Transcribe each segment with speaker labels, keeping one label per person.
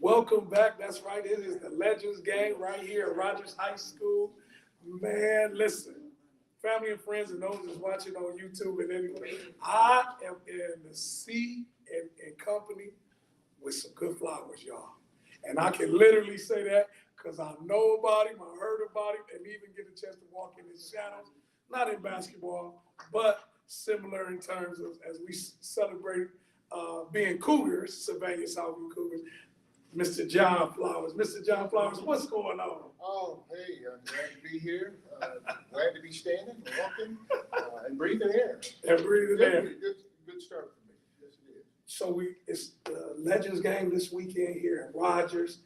Speaker 1: Welcome back. That's right. It is the Legends game right here at Rogers High School. Man, listen, family and friends and those that's watching on YouTube and anywhere, I am in the sea and company with some good flowers, y'all. And I can literally say that because I know about him, I heard about him, and even get a chance to walk in his shadows. Not in basketball, but similar in terms of as we celebrate being Cougars, Sylvania Southview Cougars. Mr. John Flowers. Mr. John Flowers, what's going on?
Speaker 2: Oh, hey, I'm glad to be here. Glad to be standing, walking, and breathing air.
Speaker 1: And breathing air.
Speaker 2: Good start for me. Yes, it is.
Speaker 1: So it's the Legends game this weekend here at Rogers.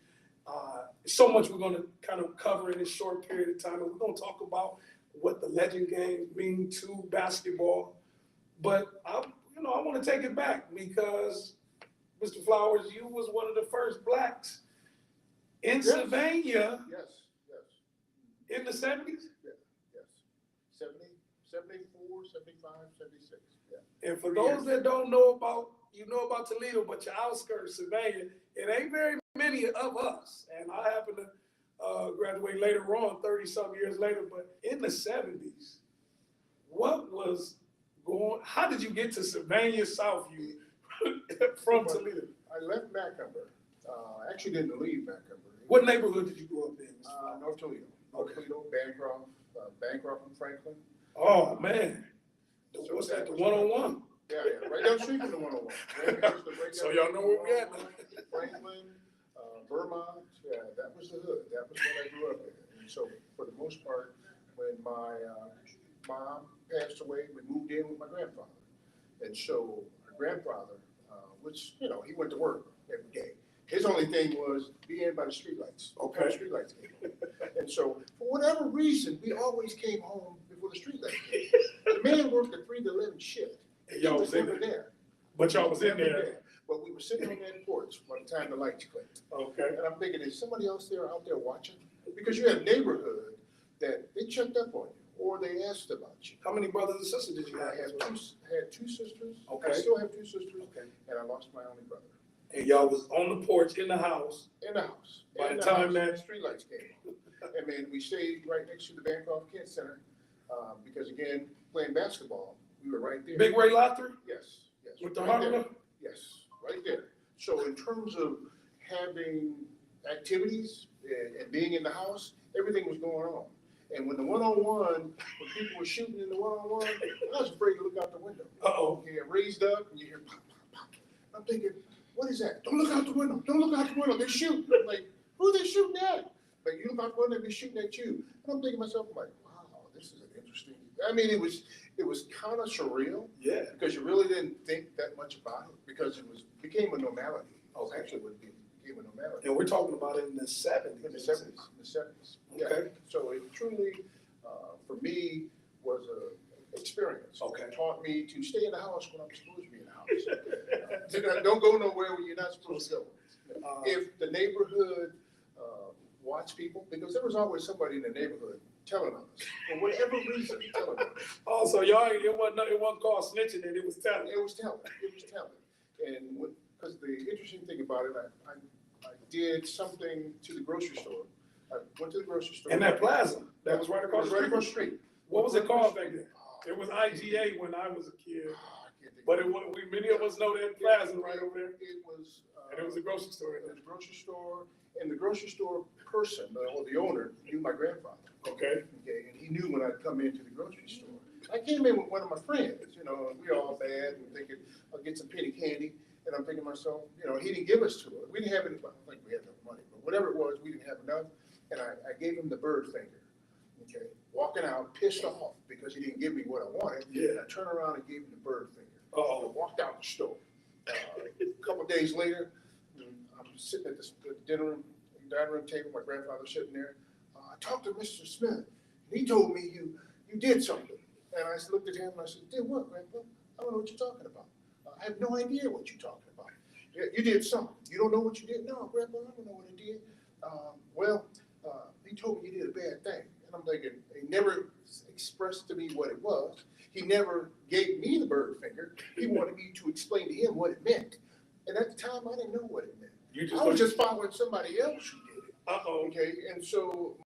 Speaker 1: So much we're going to kind of cover in this short period of time. And we're going to talk about what the Legend games mean to basketball. But I want to take it back because Mr. Flowers, you was one of the first blacks in Sylvania.
Speaker 2: Yes.
Speaker 1: In the 70s?
Speaker 2: Yeah, yes. 70, 74, 75, 76. Yeah.
Speaker 1: And for those that don't know about, Toledo, but your outskirts, Sylvania, it ain't very many of us. And I happen to graduate later on, 30-some years later, but in the 70s, how did you get to Sylvania Southview from Toledo?
Speaker 2: I left Macomber. I actually didn't leave Macomber.
Speaker 1: What neighborhood did you grow up in?
Speaker 2: North Toledo.
Speaker 1: Okay.
Speaker 2: Toledo, Bancroft and Franklin.
Speaker 1: Oh, man. What's that, the 101?
Speaker 2: Yeah, right down the street from the 101.
Speaker 1: So y'all know where we at now.
Speaker 2: Franklin, Vermont, yeah, that was the hood. That was what I grew up in. And so for the most part, when my mom passed away, we moved in with my grandfather. And so my grandfather, which, he went to work every day. His only thing was be in by the streetlights.
Speaker 1: Okay.
Speaker 2: The streetlights came. And so for whatever reason, we always came home before the streetlights came. The man worked a 3 to 11 shift.
Speaker 1: And y'all was in there. But y'all was in there.
Speaker 2: But we were sitting on that porch by the time the lights clicked.
Speaker 1: Okay.
Speaker 2: And I'm thinking, is somebody else out there watching? Because you have a neighborhood that they checked up on you or they asked about you.
Speaker 1: How many brothers and sisters did you have?
Speaker 2: I had two sisters.
Speaker 1: Okay.
Speaker 2: I still have 2 sisters.
Speaker 1: Okay.
Speaker 2: And I lost my only brother.
Speaker 1: And y'all was on the porch in the house.
Speaker 2: In the house.
Speaker 1: By the time that
Speaker 2: streetlights came. And then we stayed right next to the Bancroft Kent Center because again, playing basketball, we were right there.
Speaker 1: Big Ray Lottery?
Speaker 2: Yes.
Speaker 1: With the
Speaker 2: right
Speaker 1: Harlem?
Speaker 2: there. Yes, right there. So in terms of having activities and being in the house, everything was going on. And when the one-on-one, when people were shooting in the one-on-one, I was afraid to look out the window.
Speaker 1: Uh-oh.
Speaker 2: You get raised up and you hear pop, pop, pop. I'm thinking, what is that? Don't look out the window. Don't look out the window. They're shooting. I'm like, who are they shooting at? Like, you look out the window, they're shooting at you. And I'm thinking to myself, I'm like, wow, this is an interesting. I mean, it was kind of surreal.
Speaker 1: Yeah.
Speaker 2: Because you really didn't think that much about it because it became a normality.
Speaker 1: Okay.
Speaker 2: Actually, it became a normality.
Speaker 1: And we're talking about it in the 70s.
Speaker 2: In the 70s. Yeah.
Speaker 1: Okay.
Speaker 2: So it truly, for me, was an experience.
Speaker 1: Okay.
Speaker 2: It taught me to stay in the house when I'm supposed to be in the house. Don't go nowhere when you're not supposed to go. If the neighborhood watched people, because there was always somebody in the neighborhood telling on us, for whatever reason, telling on us.
Speaker 1: Oh, so y'all, it wasn't called snitching, and it was telling.
Speaker 2: It was telling. And because the interesting thing about it, I did something to the grocery store. I went to the grocery store.
Speaker 1: And that plaza, that was right across
Speaker 2: right across the street.
Speaker 1: What was it called back then? It was IGA when I was a kid. But many of us know that plaza right over there.
Speaker 2: It was.
Speaker 1: And it was a grocery store.
Speaker 2: It was a grocery store, and the grocery store person, or the owner, knew my grandfather.
Speaker 1: Okay.
Speaker 2: And he knew when I'd come into the grocery store. I came in with one of my friends, and we all bad and thinking, I'll get some penny candy. And I'm thinking to myself, he didn't give us to it. We didn't have any, I don't think we had enough money, but whatever it was, we didn't have enough. And I gave him the bird finger. Okay. Walking out, pissed off because he didn't give me what I wanted.
Speaker 1: Yeah.
Speaker 2: And I turned around and gave him the bird finger.
Speaker 1: Uh-oh.
Speaker 2: I walked out the store. A couple of days later, I'm sitting at the dining room table, my grandfather's sitting there. I talked to Mr. Smith, and he told me you did something. And I looked at him and I said, did what, Grandpa? I don't know what you're talking about. I have no idea what you're talking about. Yeah, you did something. You don't know what you did? No, Grandpa, I don't know what I did. He told me you did a bad thing. And I'm thinking, he never expressed to me what it was. He never gave me the bird finger. He wanted me to explain to him what it meant. And at the time, I didn't know what it meant.
Speaker 1: You just
Speaker 2: I was just following somebody else who did it.
Speaker 1: Uh-oh.
Speaker 2: Okay, and so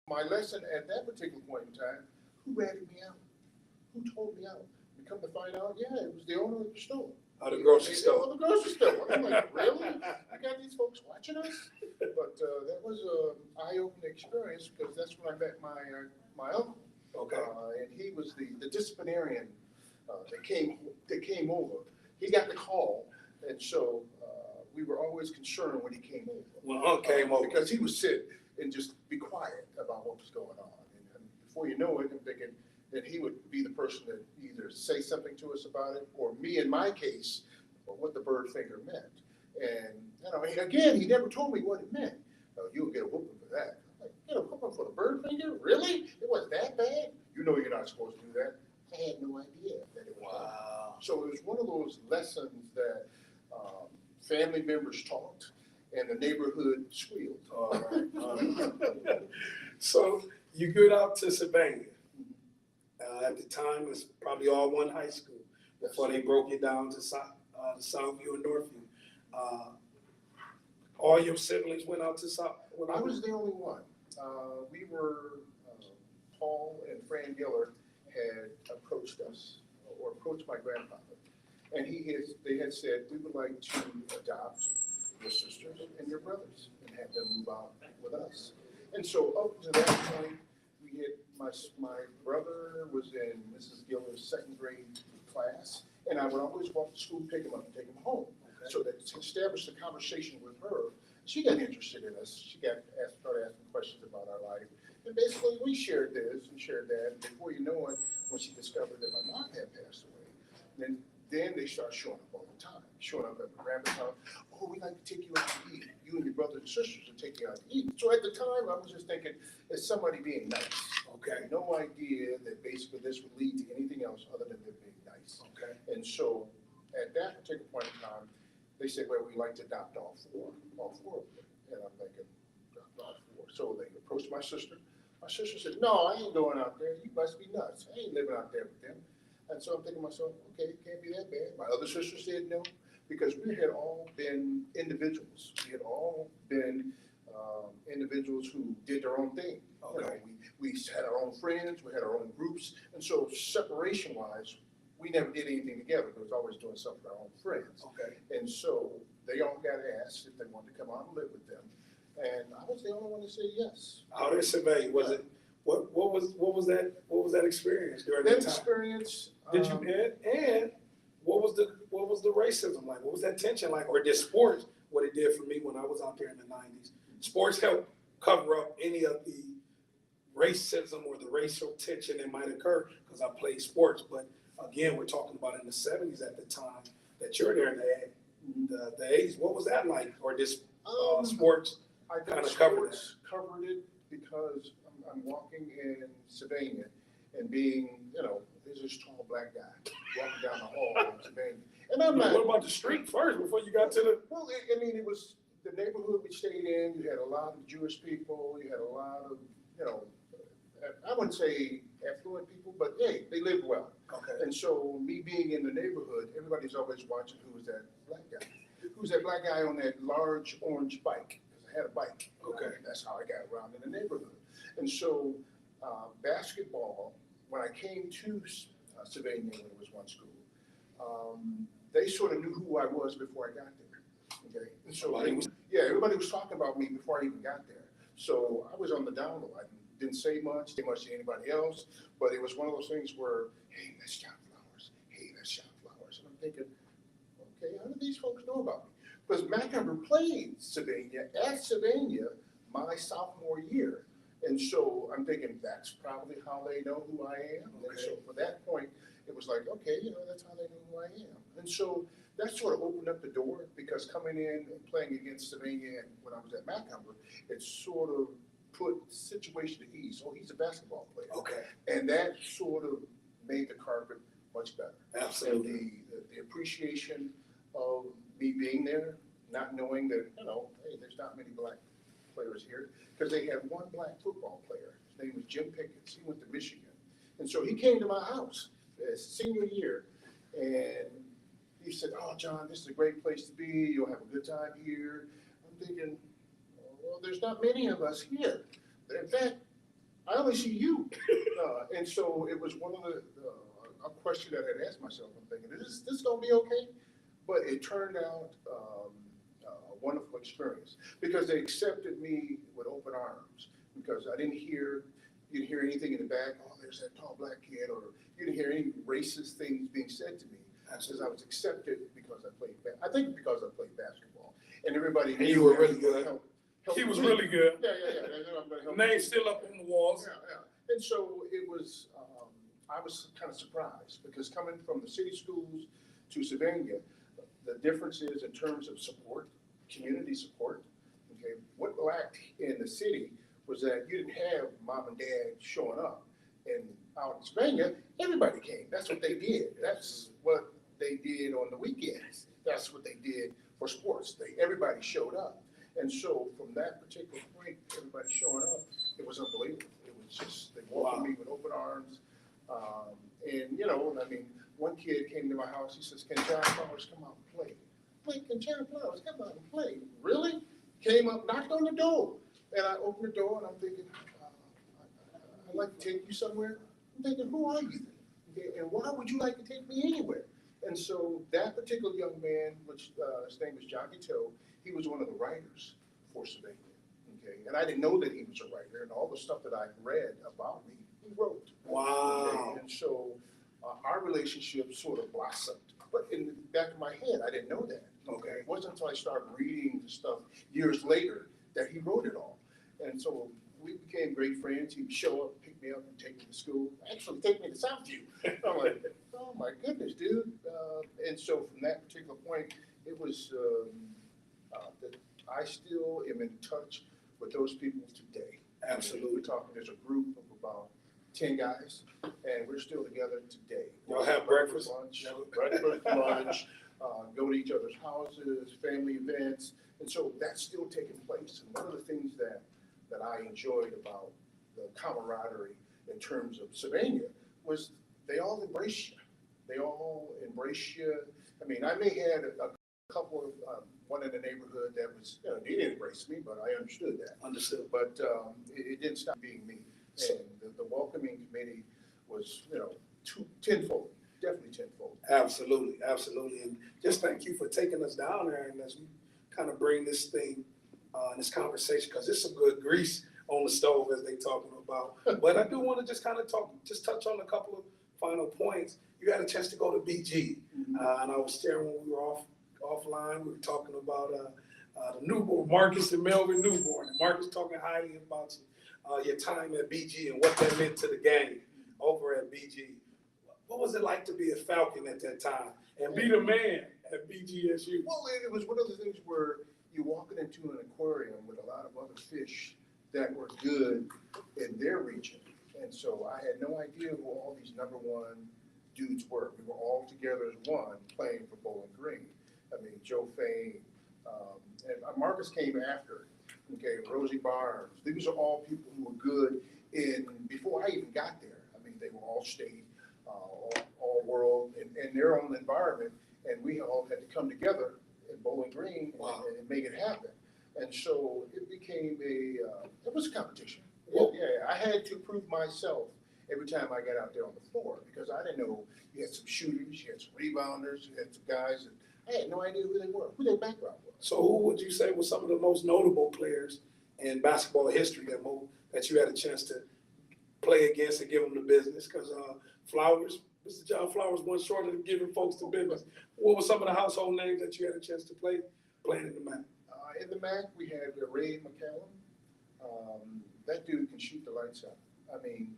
Speaker 2: my lesson at that particular point in time, who ratted me out? Who told me out? And come to find out, yeah, it was the owner of the store.
Speaker 1: Oh, the grocery store.
Speaker 2: Oh, the grocery store. I'm like, really? I got these folks watching us? But that was an eye-opening experience because that's when I met my uncle.
Speaker 1: Okay.
Speaker 2: And he was the disciplinarian that came over. He got the call, and so we were always concerned when he came over.
Speaker 1: Well, Uncle came over.
Speaker 2: Because he would sit and just be quiet about what was going on. And before you know it, I'm thinking that he would be the person that either say something to us about it, or me in my case, or what the bird finger meant. And again, he never told me what it meant. You'll get a whooping for that. I'm like, get a whooping for the bird finger? Really? It was that bad? You know you're not supposed to do that. I had no idea that it was.
Speaker 1: Wow.
Speaker 2: So it was one of those lessons that family members taught and the neighborhood squealed.
Speaker 1: All right. So you get out to Savannah. At the time, it was probably all one high school before they broke it down to Southview and Northview. All your siblings went out to South?
Speaker 2: I was the only one. We were, Paul and Fran Giller had approached us, or approached my grandfather. And they had said, we would like to adopt your sisters and your brothers and have them move out with us. And so up to that point, we had, my brother was in Mrs. Giller's second grade class, and I would always walk to school, pick him up, and take him home. Okay. So that to establish a conversation with her, she got interested in us. She started asking questions about our life. And basically, we shared this and shared that. And before you know it, when she discovered that my mom had passed away, then they start showing up all the time. Showing up at my grandma's house. Oh, we'd like to take you out to eat. You and your brothers and sisters will take you out to eat. So at the time, I was just thinking, it's somebody being nice. Okay. No idea that basically this would lead to anything else other than them being nice. Okay. And so at that particular point in time, they said, well, we'd like to adopt all four of them. And I'm thinking, adopt all four. So they approached my sister. My sister said, no, I ain't going out there. You must be nuts. I ain't living out there with them. And so I'm thinking to myself, okay, it can't be that bad. My other sister said no, because we had all been individuals. We had all been individuals who did their own thing. Okay. We had our own friends, we had our own groups, and so separation-wise, we never did anything together. We was always doing something with our own friends. Okay. And so they all got asked if they wanted to come out and live with them, and I was the only one to say yes.
Speaker 1: How did it survey? Was it what was that experience during that time?
Speaker 2: Experience?
Speaker 1: Did you and what was the racism like? What was that tension like? Or did sports, what it did for me when I was out there in the 90s, sports helped cover up any of the racism or the racial tension that might occur because I played sports. But again, we're talking about in the 70s at the time that you're there in the 80s. What was that like? Or did sports kind of cover that?
Speaker 2: Covered it because I'm walking in Savannah and being, there's this tall black guy walking down the hall in Savannah. And I'm like,
Speaker 1: what about the street first before you got to the?
Speaker 2: Well, it was the neighborhood we stayed in. You had a lot of Jewish people. You had a lot of, I wouldn't say affluent people, but hey, they lived well. Okay. And so me being in the neighborhood, everybody's always watching who was that black guy. Who's that black guy on that large orange bike? Because I had a bike. Okay. And that's how I got around in the neighborhood. And so basketball, when I came to Savannah when it was one school, they sort of knew who I was before I got there. Okay. And so everybody was talking about me before I even got there. So I was on the down low. I didn't say much to anybody else, but it was one of those things where, hey, let's shop flowers. Hey, let's shop flowers. And I'm thinking, okay, how do these folks know about me? Because Macomber played Savannah at Savannah my sophomore year. And so I'm thinking that's probably how they know who I am. Okay. And so for that point, it was like, okay, that's how they know who I am. And so that sort of opened up the door because coming in and playing against Savannah when I was at Macomber, it sort of put the situation at ease. Oh, he's a basketball player. Okay. And that sort of made the carpet much better. Absolutely. And the appreciation of me being there, not knowing that, hey, there's not many black players here, because they had one black football player. His name was Jim Pickens. He went to Michigan. And so he came to my house his senior year, and he said, oh, John, this is a great place to be. You'll have a good time here. I'm thinking, well, there's not many of us here. In fact, I only see you. And so it was one of a question that I had asked myself. I'm thinking, is this going to be okay? But it turned out a wonderful experience because they accepted me with open arms because I didn't hear anything in the back, oh, there's that tall black kid, or you didn't hear any racist things being said to me. Because I was accepted because I played, I think because I played basketball. And everybody
Speaker 1: And you were really good.
Speaker 2: Help
Speaker 1: He was
Speaker 2: me.
Speaker 1: really good.
Speaker 2: Yeah. I'm gonna help
Speaker 1: Name's still up on the walls.
Speaker 2: Yeah. And so it was, I was kind of surprised because coming from the city schools to Sylvania, the difference is in terms of support, community support. Okay, what lacked in the city was that you didn't have mom and dad showing up. And out in Sylvania, everybody came. That's what they did. That's what they did on the weekends. That's what they did for sports. Everybody showed up. And so from that particular point, everybody showing up, it was unbelievable. It was just, they welcomed me with open arms. And, you know, I mean, one kid came to my house, he says, can John Flowers come out and play? Wait, can John Flowers come out and play? Really? Came up, knocked on the door. And I opened the door and I'm thinking, I'd like to take you somewhere. I'm thinking, who are you? Okay, and why would you like to take me anywhere? And so that particular young man, which his name is John Giteau, he was one of the writers for Sylvania. Okay, and I didn't know that he was a writer, and all the stuff that I read about me, he wrote.
Speaker 1: Wow.
Speaker 2: Okay? And so our relationship sort of blossomed. But in the back of my head, I didn't know that. Okay, it wasn't until I started reading the stuff years later that he wrote it all. And so we became great friends. He'd show up, pick me up, and take me to school. Actually, take me to Southview. I'm like, oh my goodness, dude. And so from that particular point, it was that I still am in touch with those people today.
Speaker 1: Absolutely.
Speaker 2: We're talking, there's a group of about 10 guys, and we're still together today.
Speaker 1: Y'all have breakfast?
Speaker 2: Lunch, lunch, go to each other's houses, family events. And so that's still taking place. And one of the things that I enjoyed about the camaraderie in terms of Sylvania was they all embrace you. They all embrace you. I mean, I may have a couple of, one in the neighborhood that was, you know, they didn't embrace me, but I understood that.
Speaker 1: Understood.
Speaker 2: But it didn't stop being me. And the welcoming committee was, you know, tenfold, definitely tenfold.
Speaker 1: Absolutely, absolutely. And just thank you for taking us down there and as we kind of bring this thing, this conversation, because there's some good grease on the stove as they talking about. But I do want to just kind of touch on a couple of final points. You had a chance to go to BG, and I was sharing when we were offline. We were talking about the newborn, Marcus and Melvin newborn. And Marcus talking highly about your time at BG and what that meant to the game over at BG. What was it like to be a Falcon at that time and be the man at BGSU?
Speaker 2: Well, it was one of the things where you're walking into an aquarium with a lot of other fish that were good in their region. And so I had no idea who all these number one dudes were. We were all together as one playing for Bowling Green. I mean, Joe Fain, and Marcus came after, okay, Rosie Barnes. These are all people who were good before I even got there. I mean, they were all state, all world in their own environment, and we all had to come together in Bowling Green and make it happen. And so it became it was a competition. Yeah, I had to prove myself every time I got out there on the floor because I didn't know. You had some shooters, you had some rebounders, you had some guys, and I had no idea who they were, who their background was.
Speaker 1: So who would you say was some of the most notable players in basketball history that you had a chance to play against and give them the business? Because Flowers, Mr. John Flowers, wasn't short of giving folks the business. What were some of the household names that you had a chance to play playing in the MAC?
Speaker 2: In the MAC, we had Ray McCallum. That dude can shoot the lights out. I mean,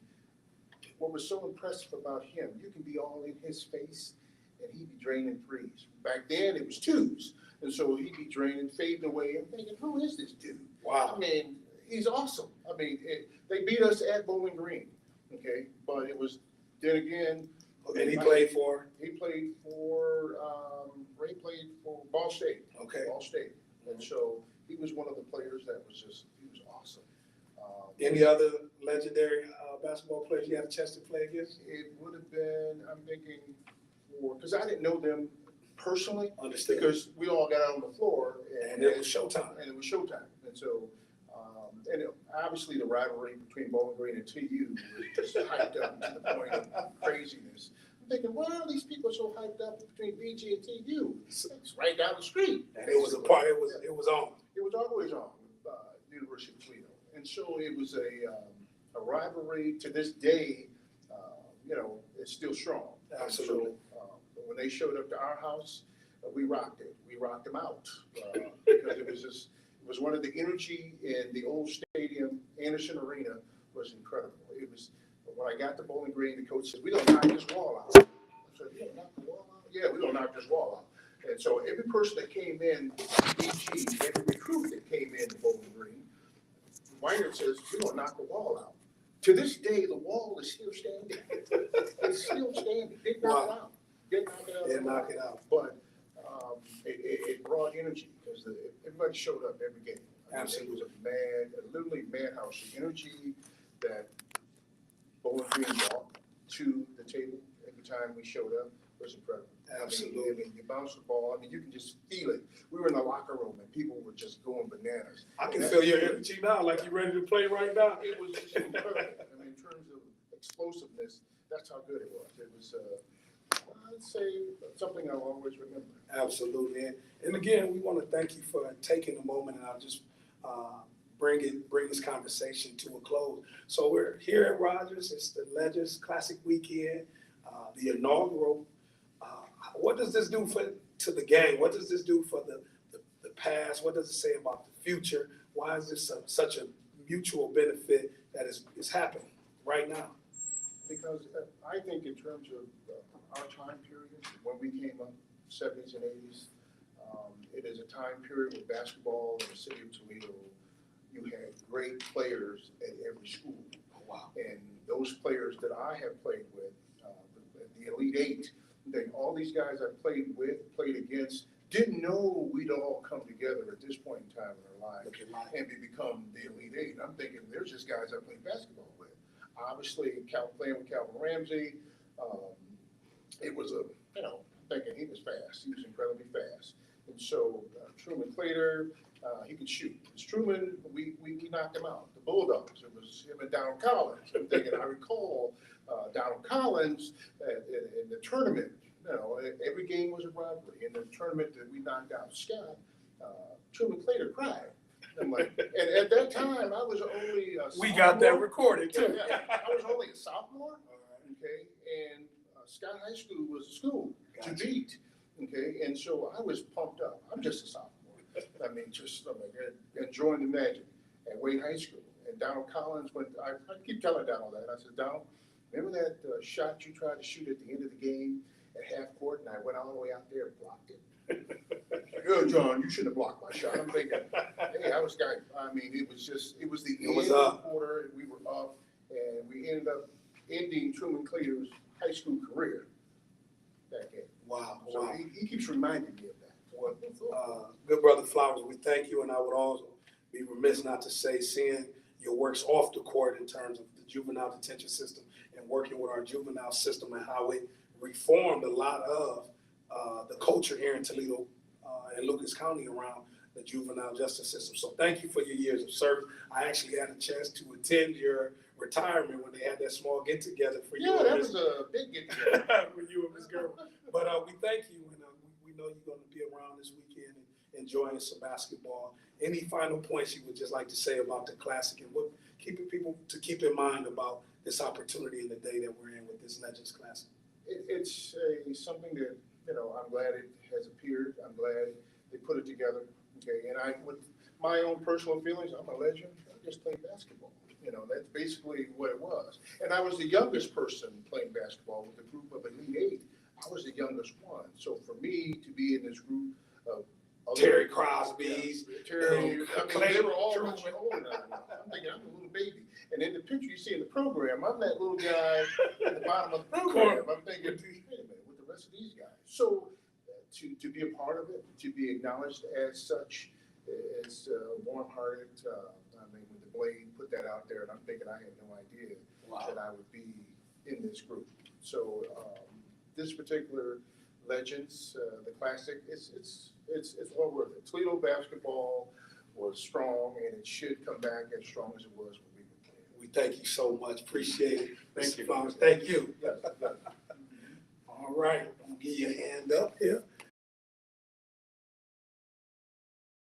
Speaker 2: what was so impressive about him, you can be all in his face and he'd be draining threes. Back then, it was twos. And so he'd be draining, fading away. I'm thinking, who is this dude?
Speaker 1: Wow.
Speaker 2: I mean, he's awesome. I mean, they beat us at Bowling Green, okay? But it was, then again.
Speaker 1: And he played for?
Speaker 2: He played for, Ray played for Ball State.
Speaker 1: Okay.
Speaker 2: Ball State. And so he was one of the players that was just, he was awesome.
Speaker 1: Any other legendary basketball players you had a chance to play against?
Speaker 2: It would have been, I'm thinking, because I didn't know them personally,
Speaker 1: Understood.
Speaker 2: because we all got out on the floor
Speaker 1: And it was showtime.
Speaker 2: And it was showtime. And so, obviously the rivalry between Bowling Green and TU was just hyped up to the point of craziness. I'm thinking, why are these people so hyped up between BG and TU? It's right down the street.
Speaker 1: And it was a part. It was on.
Speaker 2: It was always on with University of Toledo. And so it was a rivalry to this day, it's still strong.
Speaker 1: Absolutely.
Speaker 2: And so, when they showed up to our house, we rocked it. We rocked them out because it was one of the energy in the old stadium, Anderson Arena, was incredible. It was, when I got to Bowling Green, the coach said, "We're gonna knock this wall out." I said, "You gonna knock the wall out?" "Yeah, we're gonna knock this wall out." And so every person that came in, BG, every recruit that came in to Bowling Green, Weiner says, "We're gonna knock the wall out." To this day, the wall is still standing. It's still standing. Didn't knock it out. Didn't knock it out.
Speaker 1: Didn't knock it out.
Speaker 2: But it brought energy because everybody showed up every game.
Speaker 1: Absolutely.
Speaker 2: It was literally madhouse. The energy that Bowling Green brought to the table every time we showed up was incredible.
Speaker 1: Absolutely.
Speaker 2: I mean, you bounce the ball. I mean, you can just feel it. We were in the locker room and people were just going bananas.
Speaker 1: I can feel your energy now, like you're ready to play right now.
Speaker 2: It was just incredible. I mean, in terms of explosiveness, that's how good it was. It was, I'd say, something I'll always remember.
Speaker 1: Absolutely. And again, we want to thank you for taking a moment, and I'll just bring this conversation to a close. So we're here at Rogers. It's the Legends Classic Weekend, the inaugural. What does this do to the game? What does this do for the past? What does it say about the future? Why is this such a mutual benefit that is happening right now?
Speaker 2: Because I think in terms of our time period, when we came up, 70s and 80s, it is a time period with basketball in the city of Toledo. You had great players at every school.
Speaker 1: Oh, wow.
Speaker 2: And those players that I have played with, the Elite Eight, all these guys I played with, played against, didn't know we'd all come together at this point in time in our lives and become the Elite Eight. And I'm thinking, there's just guys I played basketball with. Obviously, playing with Calvin Ramsey, it was thinking he was fast. He was incredibly fast. And so Truman Claytor, he could shoot. Truman, we knocked him out. The Bulldogs, it was him and Donald Collins. I'm thinking, I recall Donald Collins in the tournament. Every game was a rivalry. In the tournament that we knocked out Scott, Truman Claytor cried. I'm like, and at that time, I was only a sophomore.
Speaker 1: We got that recorded too.
Speaker 2: Yeah, I was only a sophomore. Okay, and Scott High School was a school to beat. Okay, and so I was pumped up. I'm just a sophomore. I mean, enjoying the magic at Wade High School. And Donald Collins went. I keep telling Donald that. I said, Donald, remember that shot you tried to shoot at the end of the game at half court, and I went all the way out there and blocked it. Oh, John, you shouldn't have blocked my shot. I'm thinking, hey, I was the end of the quarter, and we were up, and we ended up ending Truman Claytor's high school career that game.
Speaker 1: Wow.
Speaker 2: So
Speaker 1: wow.
Speaker 2: He keeps reminding me of that.
Speaker 1: Good brother Flowers, we thank you, and I would also be remiss not to say, seeing your works off the court in terms of the juvenile detention system and working with our juvenile system and how it reformed a lot of the culture here in Toledo and Lucas County around the juvenile justice system. So thank you for your years of service. I actually had a chance to attend your retirement when they had that small get together for you.
Speaker 2: Yeah, that was a big get together
Speaker 1: for you and Ms. Girl. But we thank you, and we know you're going to be around this weekend and enjoying some basketball. Any final points you would just like to say about the Classic and what people to keep in mind about this opportunity in the day that we're in with this Legends Classic?
Speaker 2: It's something that, I'm glad it has appeared. I'm glad they put it together. Okay, and with my own personal feelings, I'm a legend. I just played basketball. That's basically what it was. And I was the youngest person playing basketball with a group of Elite Eight. I was the youngest one. So for me to be in this group of
Speaker 1: Terry Crosby's,
Speaker 2: Terry, they were all much older than I was. I'm thinking I'm a little baby. And in the picture you see in the program, I'm that little guy at the bottom of the program. I'm thinking, wait a minute, with the rest of these guys. So to be a part of it, to be acknowledged as such, is warm-hearted. With the Blade, put that out there, and I'm thinking I had no idea that I would be in this group. So this particular legends, the classic. It's well worth it. Toledo basketball was strong, and it should come back as strong as it was when we were playing.
Speaker 1: We thank you so much. Appreciate it.
Speaker 2: Thank
Speaker 1: Mr.
Speaker 2: you.
Speaker 1: Barnes. Thank you.
Speaker 2: Yes, yes.
Speaker 1: All right. I'm gonna give you a hand up here.